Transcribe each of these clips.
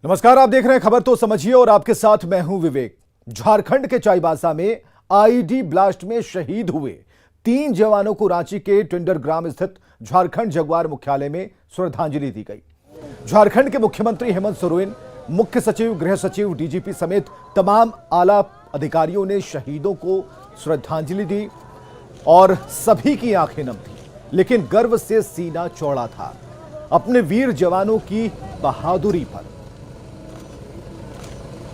नमस्कार, आप देख रहे हैं खबर तो समझिए और आपके साथ मैं हूं विवेक। झारखंड के चाईबासा में आईईडी ब्लास्ट में शहीद हुए 3 जवानों को रांची के टेंडरग्राम स्थित झारखंड जगुआर मुख्यालय में श्रद्धांजलि दी गई। झारखंड के मुख्यमंत्री हेमंत सोरेन, मुख्य सचिव, गृह सचिव, डीजीपी समेत तमाम आला अधिकारियों ने शहीदों को श्रद्धांजलि दी और सभी की आंखें नम थी, लेकिन गर्व से सीना चौड़ा था अपने वीर जवानों की बहादुरी पर।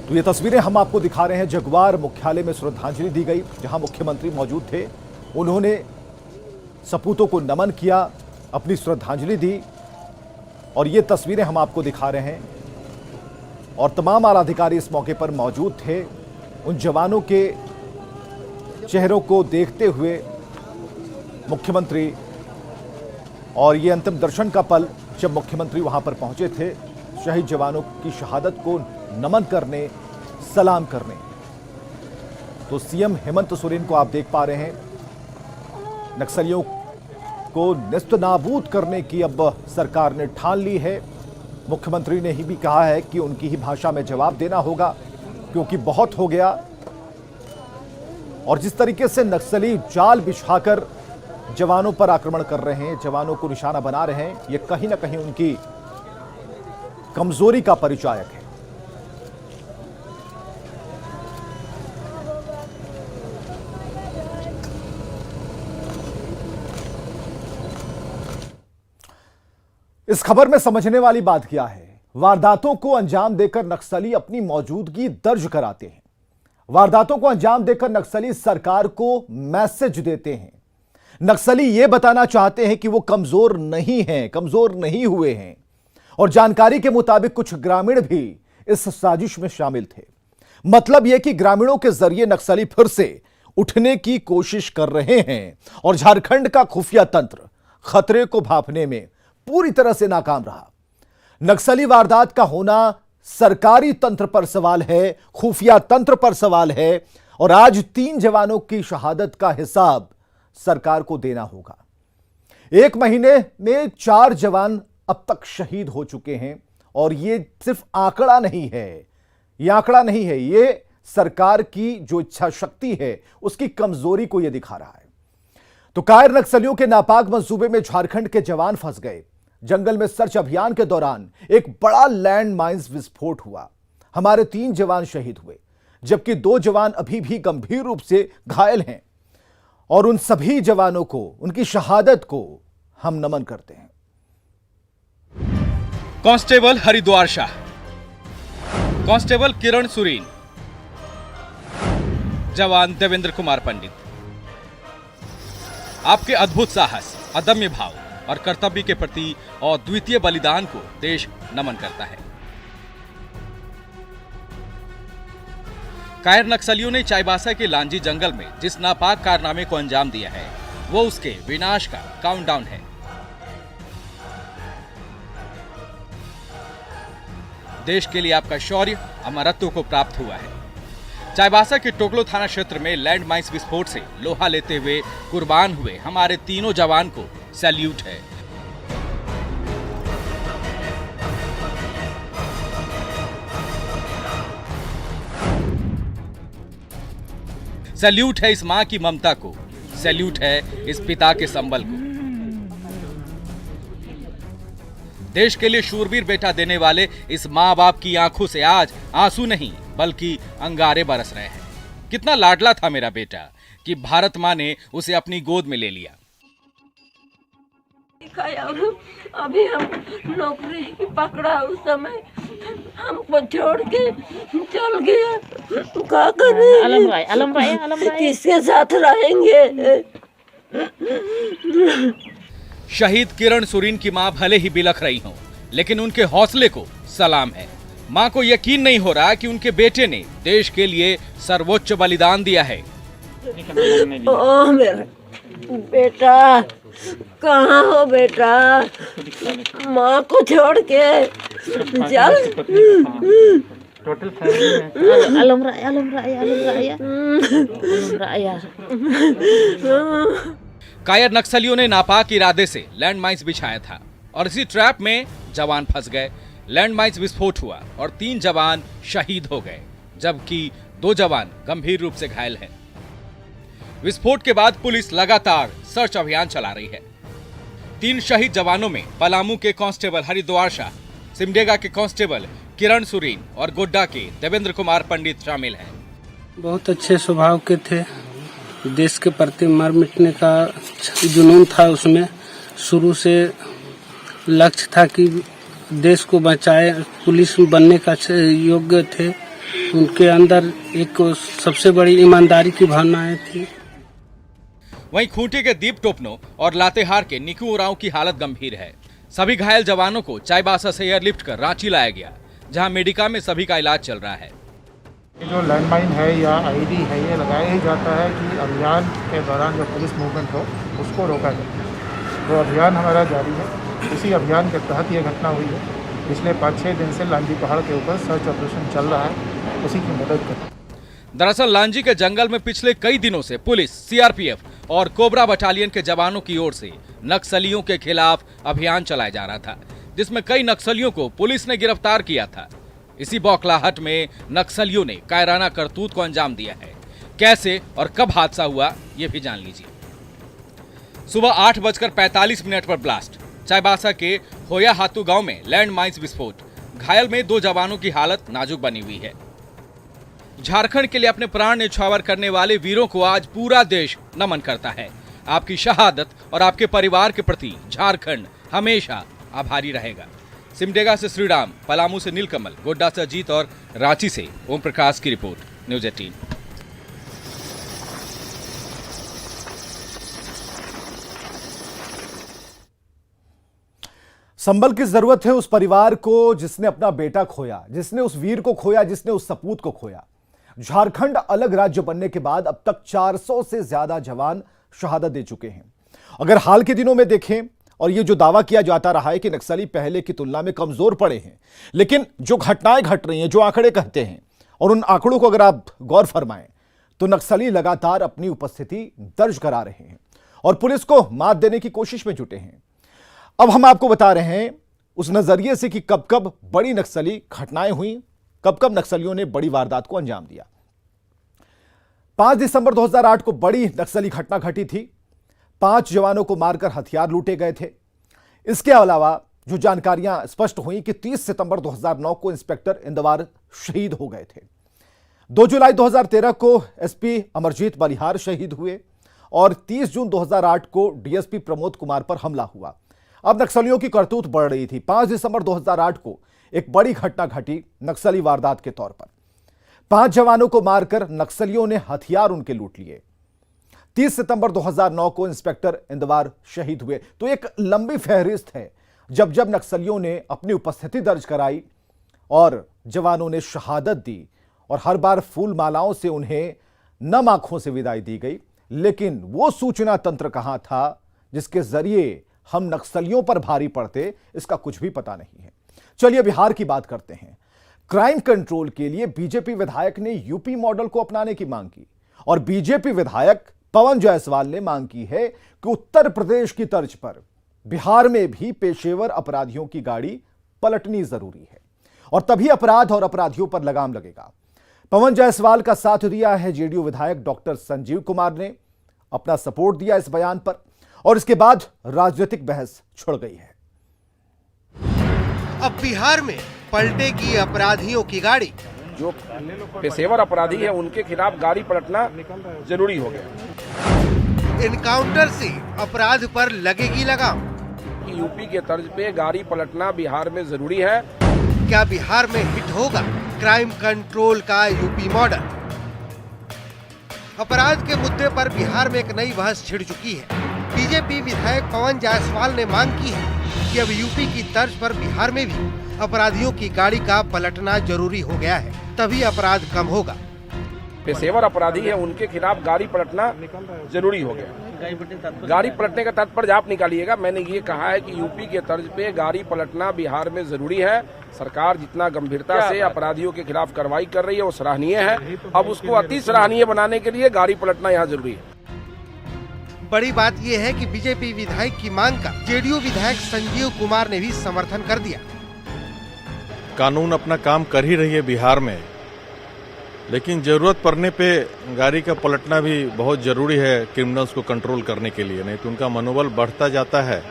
तो ये तस्वीरें हम आपको दिखा रहे हैं। जगुआर मुख्यालय में श्रद्धांजलि दी गई, जहां मुख्यमंत्री मौजूद थे। उन्होंने सपूतों को नमन किया, अपनी श्रद्धांजलि दी और ये तस्वीरें हम आपको दिखा रहे हैं। और तमाम आला अधिकारी इस मौके पर मौजूद थे। उन जवानों के चेहरों को देखते हुए मुख्यमंत्री, और ये अंतिम दर्शन का पल जब मुख्यमंत्री वहां पर पहुंचे थे शहीद जवानों की शहादत को नमन करने, सलाम करने। तो सीएम हेमंत सोरेन को आप देख पा रहे हैं। नक्सलियों को नेस्तनाबूद करने की अब सरकार ने ठान ली है। मुख्यमंत्री ने ही भी कहा है कि उनकी ही भाषा में जवाब देना होगा, क्योंकि बहुत हो गया। और जिस तरीके से नक्सली जाल बिछाकर जवानों पर आक्रमण कर रहे हैं, जवानों को निशाना बना रहे हैं, यह कहीं ना कहीं उनकी कमजोरी का परिचायक है। इस खबर में समझने वाली बात क्या है? वारदातों को अंजाम देकर नक्सली अपनी मौजूदगी दर्ज कराते हैं। वारदातों को अंजाम देकर नक्सली सरकार को मैसेज देते हैं। नक्सली यह बताना चाहते हैं कि वो कमजोर नहीं हैं, कमजोर नहीं हुए हैं। और जानकारी के मुताबिक कुछ ग्रामीण भी इस साजिश में शामिल थे। मतलब यह कि ग्रामीणों के जरिए नक्सली फिर से उठने की कोशिश कर रहे हैं और झारखंड का खुफिया तंत्र खतरे को भांपने में पूरी तरह से नाकाम रहा। नक्सली वारदात का होना सरकारी तंत्र पर सवाल है, खुफिया तंत्र पर सवाल है। और आज 3 जवानों की शहादत का हिसाब सरकार को देना होगा। 1 महीने में 4 जवान अब तक शहीद हो चुके हैं। और यह सिर्फ आंकड़ा नहीं है, यह आंकड़ा नहीं है, यह सरकार की जो इच्छा शक्ति है उसकी कमजोरी को यह दिखा रहा है। तो कायर नक्सलियों के नापाक मंसूबे में झारखंड के जवान फंस गए। जंगल में सर्च अभियान के दौरान एक बड़ा लैंड माइंस विस्फोट हुआ। हमारे 3 जवान शहीद हुए, जबकि 2 जवान अभी भी गंभीर रूप से घायल हैं। और उन सभी जवानों को, उनकी शहादत को हम नमन करते हैं। कांस्टेबल हरिद्वार शाह, कांस्टेबल किरण सुरीन, जवान देवेंद्र कुमार पंडित, आपके अद्भुत साहस, अदम्य भाव और कर्तव्य के प्रति अद्वितीय बलिदान को देश नमन करता है। कायर नक्सलियों ने चाईबासा के लांजी जंगल में जिस नापाक कारनामे को अंजाम दिया है, वो उसके विनाश का काउंटडाउन है। देश के लिए आपका शौर्य, अमरत्व को प्राप्त हुआ है। चाईबासा के टोकलो थाना क्षेत्र में लैंड माइंस विस्फोट से लोहा लेते हुए कुर्बान हुए हमारे तीनों जवान को सैल्यूट है। सैल्यूट है इस मां की ममता को, सैल्यूट है इस पिता के संबल को। देश के लिए शूरवीर बेटा देने वाले इस मां बाप की आंखों से आज आंसू नहीं बल्कि अंगारे बरस रहे हैं। कितना लाडला था मेरा बेटा कि भारत मां ने उसे अपनी गोद में ले लिया। अभी हम नौकरी पकड़ा, उस समय हमको छोड़ के चल गया। क्या करें? अलम भाई किसके साथ रहेंगे? शहीद किरण सुरीन की मां भले ही बिलख रही हो, लेकिन उनके हौसले को सलाम है। मां को यकीन नहीं हो रहा कि उनके बेटे ने देश के लिए सर्वोच्च बलिदान दिया है। ओ मेरा बेटा, कहाँ हो बेटा? माँ को छोड़ के चल। टोटल फैमिली अलम राया। कायर नक्सलियों ने नापाक इरादे से लैंड माइंस बिछाया था और इसी ट्रैप में जवान फंस गए। लैंडमाइंस विस्फोट हुआ और 3 जवान शहीद हो गए, जबकि 2 जवान गंभीर रूप से घायल हैं। विस्फोट के बाद पुलिस लगातार सर्च अभियान चला रही है। 3 शहीद जवानों में पलामू के कांस्टेबल हरिद्वार शाह, सिमडेगा के कांस्टेबल किरण सुरीन और गोड्डा के देवेंद्र कुमार पंडित शामिल हैं। बहुत अच्छे स्वभाव के थे। देश के प्रति मर मिटने का जुनून था उसमें। शुरू से लक्ष्य था कि देश को बचाए, पुलिस बनने का योग्य थे। उनके अंदर एक सबसे बड़ी ईमानदारी की भावनाएं थी। वहीं खूंटी के दीप टोपनो और लातेहार के निकू उरांव की हालत गंभीर है। सभी घायल जवानों को चाईबासा से एयरलिफ्ट कर रांची लाया गया, जहां मेडिका में सभी का इलाज चल रहा है। ये जो लैंडमाइन है या आईडी है, ये लगाया ही जाता है कि अभियान के दौरान जो पुलिस मूवमेंट हो उसको रोका जाए। तो अभियान हमारा जारी है। इसी अभियान के तहत ये घटना हुई है। पिछले 5-6 दिन से लांजी पहाड़ के ऊपर सर्च ऑपरेशन चल रहा है, उसी की मदद कर। दरअसल लांजी के जंगल में पिछले कई दिनों से पुलिस, सीआरपीएफ और कोबरा बटालियन के जवानों की ओर से नक्सलियों के खिलाफ अभियान चलाया जा रहा था, जिसमें कई नक्सलियों को पुलिस ने गिरफ्तार किया था। इसी बौखलाहट में नक्सलियों ने कायराना करतूत को अंजाम दिया है। कैसे और कब हादसा हुआ, ये भी जान लीजिए। सुबह 8:45 पर ब्लास्ट। चाईबासा के होया हातू गांव में लैंडमाइंस विस्फोट। घायल में 2 जवानों की हालत नाजुक बनी हुई है। झारखंड के लिए अपने प्राण न्यौछावर करने वाले वीरों को आज पूरा देश नमन करता है। आपकी शहादत और आपके परिवार के प्रति झारखंड हमेशा आभारी रहेगा। सिमडेगा से श्रीराम, पलामू से नीलकमल, गोड्डा से अजीत और रांची से ओम प्रकाश की रिपोर्ट, न्यूज़ 18। संबल की जरूरत है उस परिवार को जिसने अपना बेटा खोया, जिसने उस वीर को खोया, जिसने उस सपूत को खोया। झारखंड अलग राज्य बनने के बाद अब तक 400 से ज्यादा जवान शहादत दे चुके हैं। अगर हाल के दिनों में देखें, और ये जो दावा किया जाता रहा है कि नक्सली पहले की तुलना में कमजोर पड़े हैं, लेकिन जो घटनाएं घट रही हैं, जो आंकड़े कहते हैं, और उन आंकड़ों को अगर आप गौर फरमाएं तो नक्सली लगातार अपनी उपस्थिति दर्ज करा रहे हैं और पुलिस को मात देने की कोशिश में जुटे हैं। अब हम आपको बता रहे हैं उस नजरिए से कि कब कब बड़ी नक्सली घटनाएं हुई, कब कब नक्सलियों ने बड़ी वारदात को अंजाम दिया। 5 दिसंबर 2008 को बड़ी नक्सली घटना घटी थी। 5 जवानों को मारकर हथियार लूटे गए थे। इसके अलावा जो जानकारियां स्पष्ट हुई कि 30 सितंबर 2009 को इंस्पेक्टर इंदवार शहीद हो गए थे। 2 जुलाई 2013 को एसपी अमरजीत बलिहार शहीद हुए और 30 जून 2008 को डीएसपी प्रमोद कुमार पर हमला हुआ। अब नक्सलियों की करतूत बढ़ रही थी। 5 दिसंबर 2008 को एक बड़ी घटना घटी नक्सली वारदात के तौर पर। 5 जवानों को मारकर नक्सलियों ने हथियार उनके लूट लिए। 30 सितंबर 2009 को इंस्पेक्टर इंदवार शहीद हुए। तो एक लंबी फहरिस्त है जब जब नक्सलियों ने अपनी उपस्थिति दर्ज कराई और जवानों ने शहादत दी, और हर बार फूल मालाओं से उन्हें नम आंखों से विदाई दी गई। लेकिन वो सूचना तंत्र कहां था जिसके जरिए हम नक्सलियों पर भारी पड़ते, इसका कुछ भी पता नहीं है। चलिए बिहार की बात करते हैं। क्राइम कंट्रोल के लिए बीजेपी विधायक ने यूपी मॉडल को अपनाने की मांग की और बीजेपी विधायक पवन जायसवाल ने मांग की है कि उत्तर प्रदेश की तर्ज पर बिहार में भी पेशेवर अपराधियों की गाड़ी पलटनी जरूरी है और तभी अपराध और अपराधियों पर लगाम लगेगा। पवन जायसवाल का साथ दिया है जेडीयू विधायक डॉक्टर संजीव कुमार ने, अपना सपोर्ट दिया इस बयान पर, और इसके बाद राजनीतिक बहस छिड़ गई है। अब बिहार में पलटेगी अपराधियों की गाड़ी। जो पेशेवर अपराधी है उनके खिलाफ गाड़ी पलटना जरूरी हो गया। इनकाउंटर से अपराध पर लगेगी लगाम। यूपी के तर्ज पे गाड़ी पलटना बिहार में जरूरी है। क्या बिहार में हिट होगा क्राइम कंट्रोल का यूपी मॉडल? अपराध के मुद्दे पर बिहार में एक नई बहस छिड़ चुकी है। बीजेपी विधायक पवन जायसवाल ने मांग की है कि अब यूपी की तर्ज पर बिहार में भी अपराधियों की गाड़ी का पलटना जरूरी हो गया है, तभी अपराध कम होगा। पेशेवर अपराधी है उनके खिलाफ गाड़ी पलटना जरूरी हो गया। गाड़ी पलटने का तात्पर्य आप निकालिएगा। मैंने ये कहा है कि यूपी के तर्ज पे गाड़ी पलटना बिहार में जरूरी है। सरकार जितना गंभीरता से अपराधियों के खिलाफ कार्रवाई कर रही है वो सराहनीय है। अब उसको अति सराहनीय बनाने के लिए गाड़ी पलटना यहाँ जरूरी है। बड़ी बात यह है कि बीजेपी विधायक की मांग का जेडीयू विधायक संजीव कुमार ने भी समर्थन कर दिया। कानून अपना काम कर ही रही है बिहार में, लेकिन ज़रूरत पड़ने पे गाड़ी का पलटना भी बहुत ज़रूरी है क्रिमिनल्स को कंट्रोल करने के लिए, नहीं तो उनका मनोबल बढ़ता जाता है।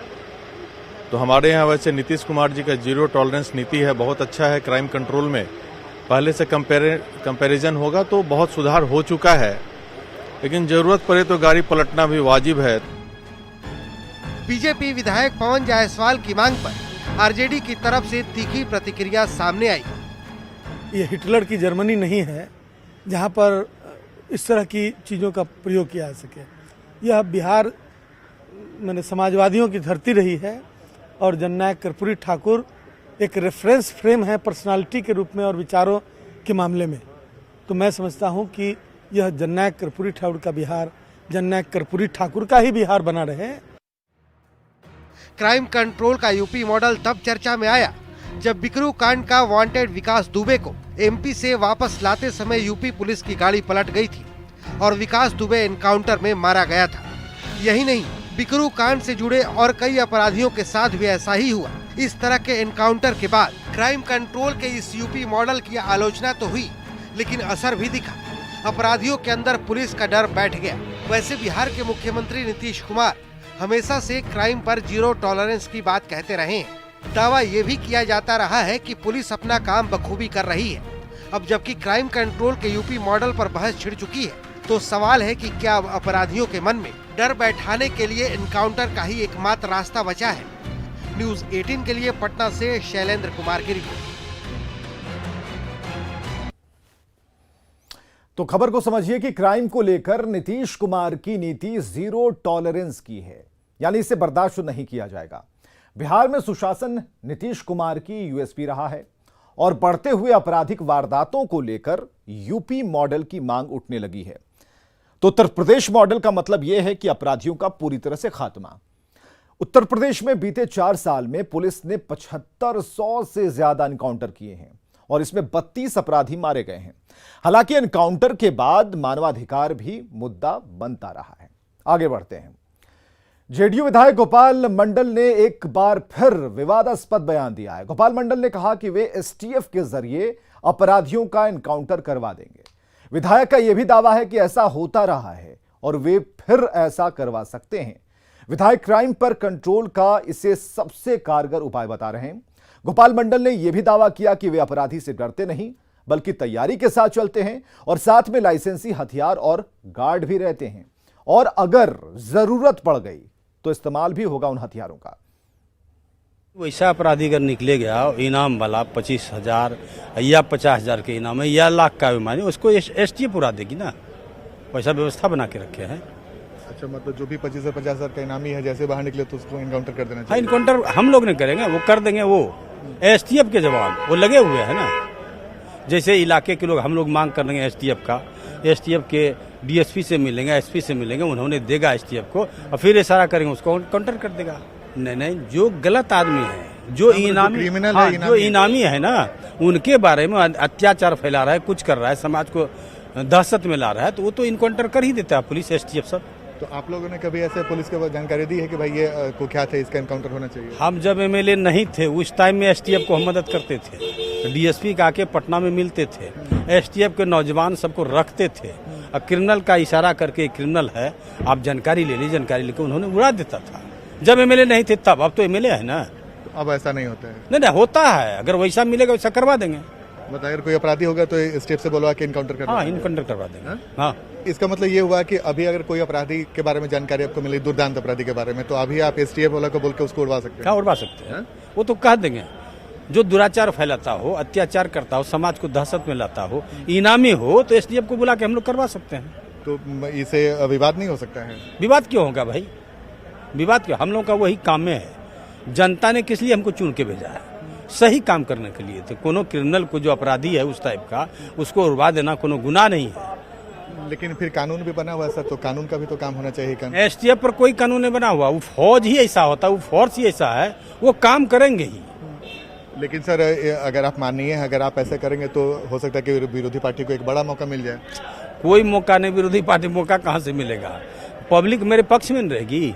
तो हमारे यहाँ वैसे नीतीश कुमार जी का जीरो टॉलरेंस नीति है, बहुत अच्छा है क्राइम कंट्रोल में। पहले से कंपैरिजन होगा तो बहुत सुधार हो चुका है, लेकिन ज़रूरत पड़े तो गाड़ी पलटना भी वाजिब है। बीजेपी विधायक पवन जायसवाल की मांग पर आरजेडी की तरफ से तीखी प्रतिक्रिया सामने आई। ये हिटलर की जर्मनी नहीं है जहां पर इस तरह की चीज़ों का प्रयोग किया जा सके। यह बिहार मैंने समाजवादियों की धरती रही है और जननायक कर्पूरी ठाकुर एक रेफरेंस फ्रेम है पर्सनालिटी के रूप में और विचारों के मामले में। तो मैं समझता हूं कि यह जननायक कर्पूरी ठाकुर का बिहार, जननायक कर्पूरी ठाकुर का ही बिहार बना रहे। क्राइम कंट्रोल का यूपी मॉडल तब चर्चा में आया जब बिकरू कांड का वांटेड विकास दुबे को एमपी से वापस लाते समय यूपी पुलिस की गाड़ी पलट गई थी और विकास दुबे एनकाउंटर में मारा गया था। यही नहीं, बिकरू कांड से जुड़े और कई अपराधियों के साथ भी ऐसा ही हुआ। इस तरह के एनकाउंटर के बाद क्राइम कंट्रोल के इस यूपी मॉडल की आलोचना तो हुई, लेकिन असर भी दिखा। अपराधियों के अंदर पुलिस का डर बैठ गया। वैसे बिहार के मुख्यमंत्री नीतीश कुमार हमेशा से क्राइम पर जीरो टॉलरेंस की बात कहते रहे हैं। दावा ये भी किया जाता रहा है कि पुलिस अपना काम बखूबी कर रही है। अब जबकि क्राइम कंट्रोल के यूपी मॉडल पर बहस छिड़ चुकी है, तो सवाल है कि क्या अब अपराधियों के मन में डर बैठाने के लिए एनकाउंटर का ही एकमात्र रास्ता बचा है। न्यूज़ 18 के लिए पटना से शैलेंद्र कुमार की रिपोर्ट। तो खबर को समझिए कि क्राइम को लेकर नीतीश कुमार की नीति जीरो टॉलरेंस की है, यानी इसे बर्दाश्त नहीं किया जाएगा। बिहार में सुशासन नीतीश कुमार की यूएसपी रहा है और बढ़ते हुए आपराधिक वारदातों को लेकर यूपी मॉडल की मांग उठने लगी है। तो उत्तर प्रदेश मॉडल का मतलब यह है कि अपराधियों का पूरी तरह से खात्मा। उत्तर प्रदेश में बीते 4 साल में पुलिस ने 7500 से ज्यादा एनकाउंटर किए हैं और इसमें 32 अपराधी मारे गए हैं। हालांकि एनकाउंटर के बाद मानवाधिकार भी मुद्दा बनता रहा है। आगे बढ़ते हैं। जेडीयू विधायक गोपाल मंडल ने एक बार फिर विवादास्पद बयान दिया है। गोपाल मंडल ने कहा कि वे एसटीएफ के जरिए अपराधियों का एनकाउंटर करवा देंगे। विधायक का यह भी दावा है कि ऐसा होता रहा है और वे फिर ऐसा करवा सकते हैं। विधायक क्राइम पर कंट्रोल का इसे सबसे कारगर उपाय बता रहे हैं। गोपाल मंडल ने यह भी दावा किया कि वे अपराधी से डरते नहीं बल्कि तैयारी के साथ चलते हैं और साथ में लाइसेंसी हथियार और गार्ड भी रहते हैं और अगर जरूरत पड़ गई तो इस्तेमाल भी होगा उन हथियारों का। वैसा अपराधी अगर निकले गया इनाम वाला 25,000 या 50,000 के इनाम है या लाख का माने उसको एसटीएफ उड़ा देगी ना, वैसा व्यवस्था बना के रखे हैं। अच्छा, मतलब जो भी 25 से 50,000 का इनामी है जैसे बाहर निकले तो उसको इनकाउंटर कर देना हाँ, चाहिए। इनकाउंटर हम लोग नहीं करेंगे, वो कर देंगे। वो एसटीएफ के जवान वो लगे हुए हैं ना, जैसे इलाके के लोग हम लोग मांग कर देंगे एसटीएफ का, एसटीएफ के डीएसपी से मिलेंगे, एसपी से मिलेंगे, उन्होंने देगा एसटीएफ को और फिर इशारा करेंगे उसको काउंटर कर देगा। नहीं, जो गलत आदमी है, जो इनामी क्रिमिनल हाँ, है, जो इनामी है ना, उनके बारे में अत्याचार फैला रहा है, कुछ कर रहा है, समाज को दहशत में ला रहा है, तो वो तो इनकाउंटर कर ही देता है पुलिस, एसटीएफ सब। तो आप लोगों ने कभी ऐसे पुलिस को जानकारी दी है कि भाई ये कुख्यात है, इसका एनकाउंटर होना चाहिए? हम जब एमएलए नहीं थे उस टाइम में एसटीएफ को हम मदद करते थे, डीएसपी का आके पटना में मिलते थे, एसटीएफ के नौजवान सबको रखते थे और क्रिमिनल का इशारा करके क्रिमिनल है आप जानकारी ले लीजिए, जानकारी लेकर उन्होंने उड़ा देता था जब एमएलए नहीं थे तब। अब तो एमएलए है ना, तो अब ऐसा नहीं होता है? नहीं होता है, अगर वैसा मिलेगा वैसा करवा देंगे। बताइए, अगर कोई अपराधी होगा तो स्टेप से बोलवा के इनकाउंटर करवा? हाँ, इनकाउंटर करवा देंगे। हाँ, इसका मतलब ये हुआ कि अभी अगर कोई अपराधी के बारे में जानकारी आपको मिली, दुर्दांत अपराधी के बारे में, तो अभी आप एसटीएफ वाला को बोल के उसको उड़वा सकते हैं? हाँ, उड़वा सकते हैं। वो तो कह देंगे जो दुराचार फैलाता हो, अत्याचार करता हो, समाज को दहशत में लाता हो, इनामी हो, तो एसटीएफ को बुला के हम लोग करवा सकते हैं। तो इसे विवाद नहीं हो सकता है? विवाद क्यों होगा भाई, विवाद क्यों? हम लोग का वही काम में है। जनता ने किस लिए हमको चुन के भेजा है? सही काम करने के लिए। तो कोनो क्रिमिनल को जो अपराधी है उस टाइप का, उसको उड़वा देना कोनो गुनाह नहीं है। लेकिन फिर कानून भी बना हुआ है सर, तो कानून का भी तो काम होना चाहिए। एसटीएफ पर कोई कानून नहीं बना हुआ, वो फौज ही ऐसा होता है, वो फोर्स ही ऐसा है, वो काम करेंगे ही। लेकिन सर अगर आप मानिए, अगर आप ऐसा करेंगे तो हो सकता है कि विरोधी पार्टी को एक बड़ा मौका मिल जाए। कोई मौका नहीं, विरोधी पार्टी मौका कहाँ से मिलेगा? पब्लिक मेरे पक्ष में नहीं रहेगी,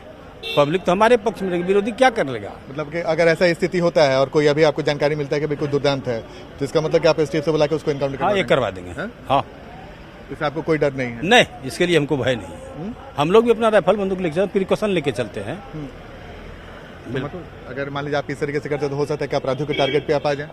पब्लिक तो हमारे पक्ष में रहेगी, विरोधी क्या कर लेगा। मतलब कि अगर ऐसा स्थिति होता है और कोई अभी आपको जानकारी मिलता है कि भाई कोई दुर्दांत है, तो इसका मतलब कि आप एसटीएफ से बुला के उसको इनकाउंटर हाँ, ये करवा देंगे। हाँ, इससे आपको कोई डर नहीं है? नहीं, इसके लिए हमको भय नहीं है। हम लोग भी अपना राइफल बंदूक लेके चलते, प्रिकॉशन लेके चलते हैं। मतलब अगर मान लीजिए आप इस तरीके से करते तो हो सकता है कि अपराधियों के टारगेट पे आप आ जाएं?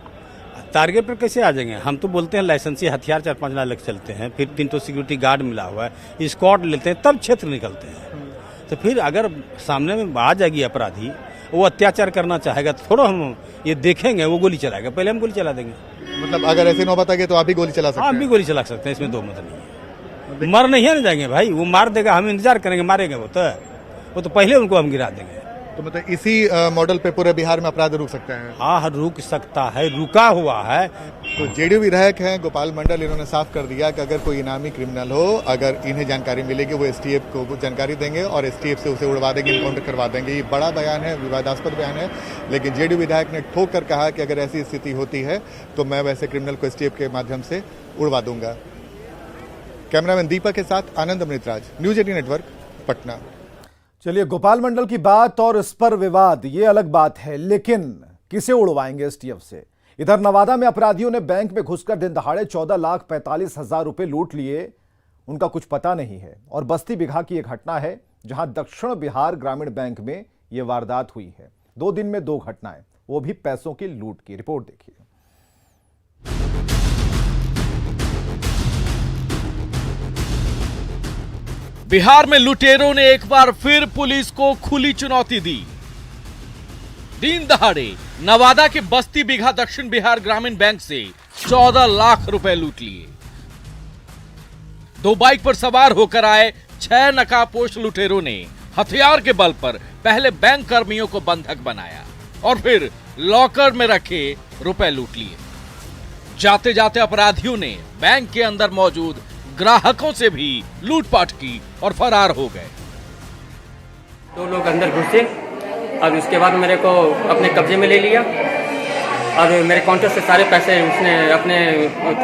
टारगेट पर कैसे आ जाएंगे? हम तो बोलते हैं लाइसेंसी हथियार 4-5 लाख लेके चलते हैं, फिर 3 तो सिक्योरिटी गार्ड मिला हुआ है, स्क्वाड लेते हैं, तब क्षेत्र निकलते हैं। तो फिर अगर सामने में आ जाएगी अपराधी, वो अत्याचार करना चाहेगा तो थोड़ा हम ये देखेंगे, वो गोली चलाएगा, पहले हम गोली चला देंगे। मतलब अगर ऐसे नौबत आ गई तो आप भी गोली चला सकते हैं? आप भी गोली चला सकते हैं, इसमें दो मत नहीं है। मर नहीं है ना जाएंगे भाई, वो मार देगा, हम इंतजार करेंगे, मारेंगे वो तो पहले उनको हम गिरा देंगे। तो मतलब इसी मॉडल पे पूरे बिहार में अपराध रुक सकते हैं? हाँ, रुक सकता है, रुका हुआ है। तो जेडीयू विधायक हैं गोपाल मंडल, इन्होंने साफ कर दिया कि अगर कोई इनामी क्रिमिनल हो, अगर इन्हें जानकारी मिलेगी वो एसटीएफ को जानकारी देंगे और एसटीएफ से उसे उड़वा देंगे, इनकाउंटर करवा देंगे। ये बड़ा बयान है, विवादास्पद बयान है, लेकिन जेडीयू विधायक ने ठोक कर कहा कि अगर ऐसी स्थिति होती है तो मैं वैसे क्रिमिनल को एसटीएफ के माध्यम से उड़वा दूंगा। कैमरामैन दीपक के साथ आनंद अमृतराज, न्यूज 18 नेटवर्क, पटना। चलिए, गोपाल मंडल की बात और इस पर विवाद ये अलग बात है, लेकिन किसे उड़वाएंगे एसटीएफ से? इधर नवादा में अपराधियों ने बैंक में घुसकर दिन दहाड़े 14,45,000 रुपए लूट लिए, उनका कुछ पता नहीं है। और बस्ती बिघा की एक घटना है जहां दक्षिण बिहार ग्रामीण बैंक में यह वारदात हुई है। 2 दिन में 2 घटनाएं, वो भी पैसों की लूट की। रिपोर्ट देखिए। बिहार में लुटेरों ने एक बार फिर पुलिस को खुली चुनौती दी। दिन दहाड़े नवादा के बस्ती बिघा दक्षिण बिहार ग्रामीण बैंक से 14 लाख रुपए लूट लिए। 2 बाइक पर सवार होकर आए 6 नकाबपोश लुटेरों ने हथियार के बल पर पहले बैंक कर्मियों को बंधक बनाया और फिर लॉकर में रखे रुपए लूट लिए। जाते जाते अपराधियों ने बैंक के अंदर मौजूद ग्राहकों से भी लूटपाट की और फरार हो गए। 2 लोग अंदर घुसे और उसके बाद मेरे को अपने कब्जे में ले लिया और मेरे काउंटर से सारे पैसे उसने अपने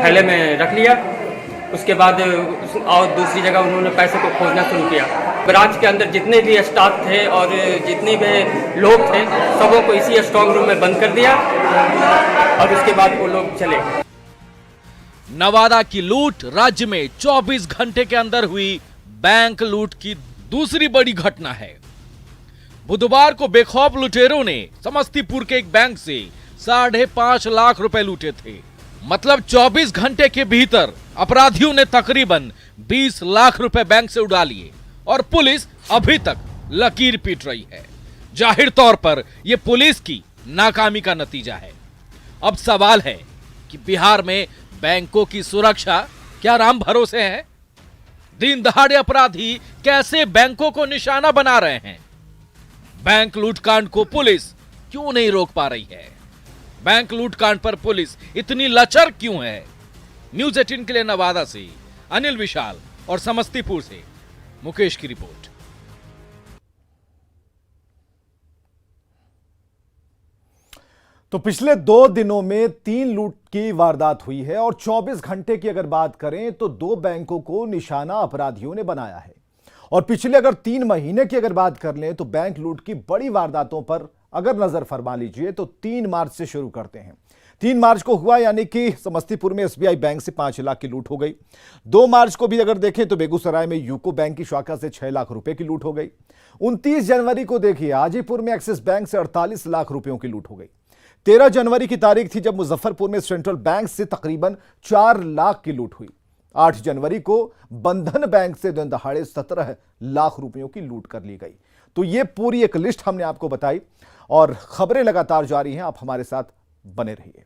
थैले में रख लिया। उसके बाद और दूसरी जगह उन्होंने पैसे को खोजना शुरू किया। ब्रांच के अंदर जितने भी स्टाफ थे और जितने भी लोग थे, सबों को इसी स्ट्रांग रूम में बंद कर दिया और उसके बाद वो लोग चले। नवादा की लूट राज्य में 24 घंटे के अंदर हुई बैंक लूट की दूसरी बड़ी घटना है। बुधवार को बेखौफ लुटेरों ने समस्तीपुर के एक बैंक से 5.5 लाख रुपए लूटे थे। मतलब 24 घंटे के भीतर अपराधियों ने तकरीबन 20 लाख रुपए बैंक से उड़ा लिए और पुलिस अभी तक लकीर पीट रही है। जाहिर तौर पर यह पुलिस की नाकामी का नतीजा है। अब सवाल है कि बिहार में बैंकों की सुरक्षा क्या राम भरोसे है? दिन दहाड़े अपराधी कैसे बैंकों को निशाना बना रहे हैं? बैंक लूटकांड को पुलिस क्यों नहीं रोक पा रही है? बैंक लूटकांड पर पुलिस इतनी लचर क्यों है? न्यूज 18 के लिए नवादा से अनिल विशाल और समस्तीपुर से मुकेश की रिपोर्ट। तो पिछले 2 दिनों में 3 लूट की वारदात हुई है और 24 घंटे की अगर बात करें तो 2 बैंकों को निशाना अपराधियों ने बनाया है। और पिछले अगर 3 महीने की अगर बात कर लें तो बैंक लूट की बड़ी वारदातों पर अगर नजर फरमा लीजिए तो 3 मार्च से शुरू करते हैं। 3 मार्च को हुआ, यानी कि समस्तीपुर में एसबीआई बैंक से 5 लाख की लूट हो गई। 2 मार्च को भी अगर देखें तो बेगूसराय में यूको बैंक की शाखा से 6 लाख रुपए की लूट हो गई। 29 जनवरी को देखिए हाजीपुर में एक्सिस बैंक से 48 लाख रुपयों की लूट हो गई। 13 जनवरी की तारीख थी जब मुजफ्फरपुर में सेंट्रल बैंक से तकरीबन 4 लाख की लूट हुई। 8 जनवरी को बंधन बैंक से दिन दहाड़े 17 लाख रुपयों की लूट कर ली गई। तो ये पूरी एक लिस्ट हमने आपको बताई और खबरें लगातार जारी हैं, आप हमारे साथ बने रहिए।